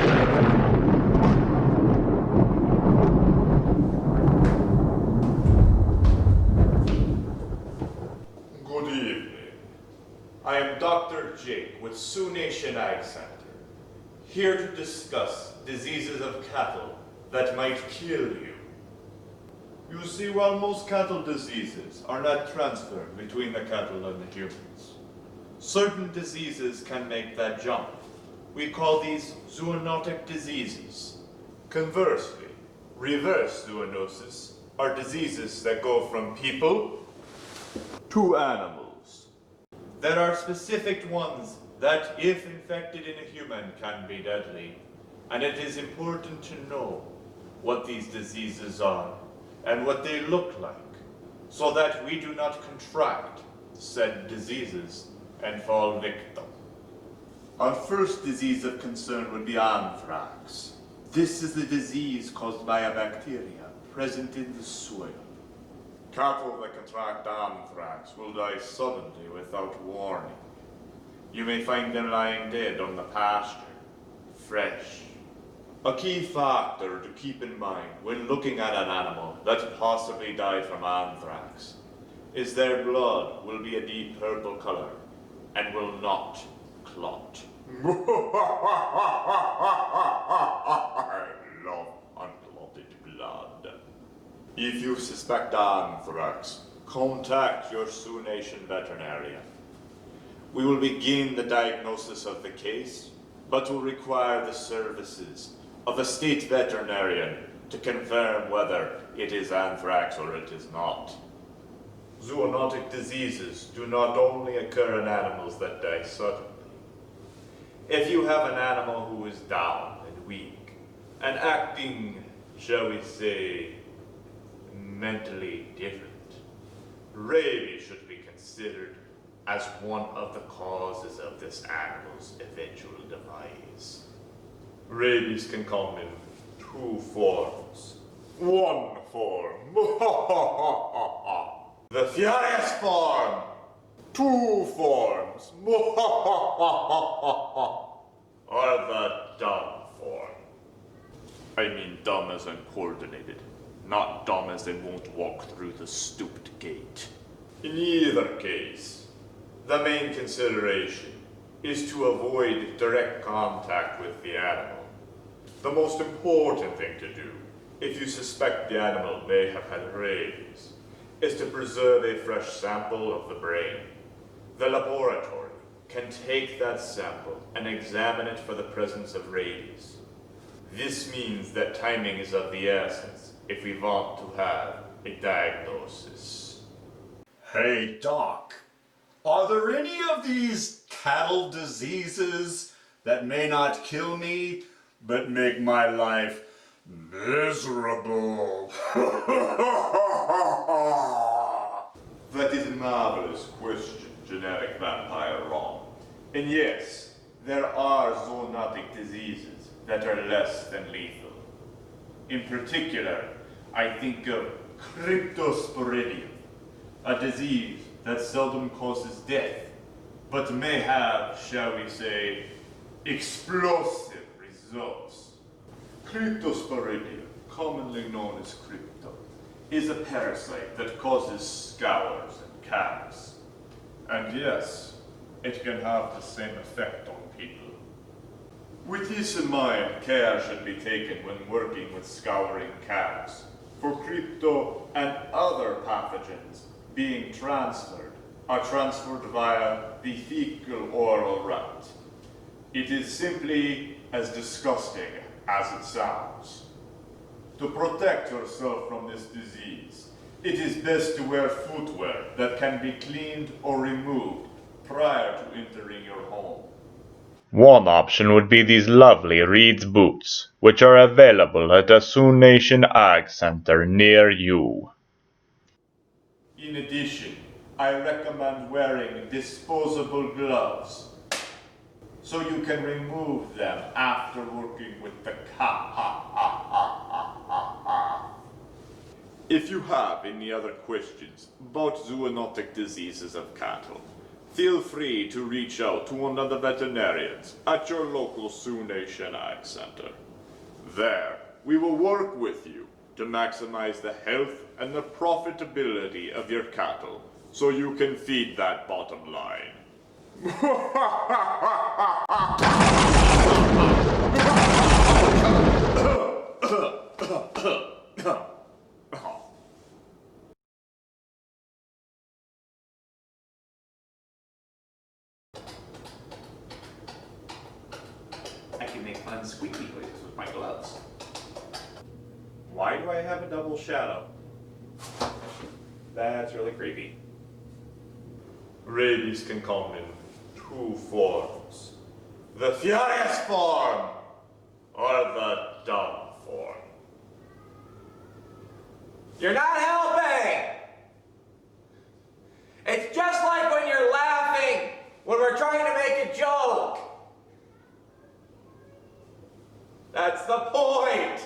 Good evening. I am Dr. Jake with Sioux Nation Ag Center, here to discuss diseases of cattle that might kill you. You see, while most cattle diseases are not transferred between the cattle and the humans, certain diseases can make that jump. We call these zoonotic diseases. Conversely, reverse zoonosis are diseases that go from people to animals. There are specific ones that, if infected in a human, can be deadly, and it is important to know what these diseases are and what they look like, so that we do not contract said diseases and fall victim. Our first disease of concern would be anthrax. This is the disease caused by a bacteria present in the soil. Cattle that contract anthrax will die suddenly without warning. You may find them lying dead on the pasture, fresh. A key factor to keep in mind when looking at an animal that possibly died from anthrax is their blood will be a deep purple color and will not clot. I love unclotted blood. If you suspect anthrax, contact your Sioux Nation veterinarian. We will begin the diagnosis of the case, but will require the services of a state veterinarian to confirm whether it is anthrax or it is not. Zoonotic diseases do not only occur in animals that die suddenly. If you have an animal who is down and weak, and acting, shall we say, mentally different, rabies should be considered as one of the causes of this animal's eventual demise. Rabies can come in two forms. One form, the furious form. Two forms, or the dumb form. I mean dumb as uncoordinated, not dumb as they won't walk through the stupid gate. In either case, the main consideration is to avoid direct contact with the animal. The most important thing to do, if you suspect the animal may have had rabies, is to preserve a fresh sample of the brain. The laboratory can take that sample and examine it for the presence of rabies. This means that timing is of the essence if we want to have a diagnosis. Hey, Doc, are there any of these cattle diseases that may not kill me, but make my life miserable? That is a marvelous question, genetic vampire Ron. And yes, there are zoonotic diseases that are less than lethal. In particular, I think of cryptosporidium, a disease that seldom causes death, but may have, shall we say, explosive results. Cryptosporidium, commonly known as crypto, is a parasite that causes scours and calves. And yes, it can have the same effect on people. With this in mind, care should be taken when working with scouring calves, for crypto and other pathogens being transferred are transferred via the fecal-oral route. It is simply as disgusting as it sounds. To protect yourself from this disease, it is best to wear footwear that can be cleaned or removed prior to entering your home. One option would be these lovely Reed's boots, which are available at a Sioux Nation Ag Center near you. In addition, I recommend wearing disposable gloves so you can remove them after working with the cat. If you have any other questions about zoonotic diseases of cattle, feel free to reach out to one of the veterinarians at your local Sioux Nation Ag Center. There, we will work with you to maximize the health and the profitability of your cattle so you can feed that bottom line. I can make fun squeaky noises with my gloves. Why do I have a double shadow? That's really creepy. Rabies can come in two forms. The furious form, or the dumb form. You're not helping! It's just like when you're laughing when we're trying to make a joke. That's the point!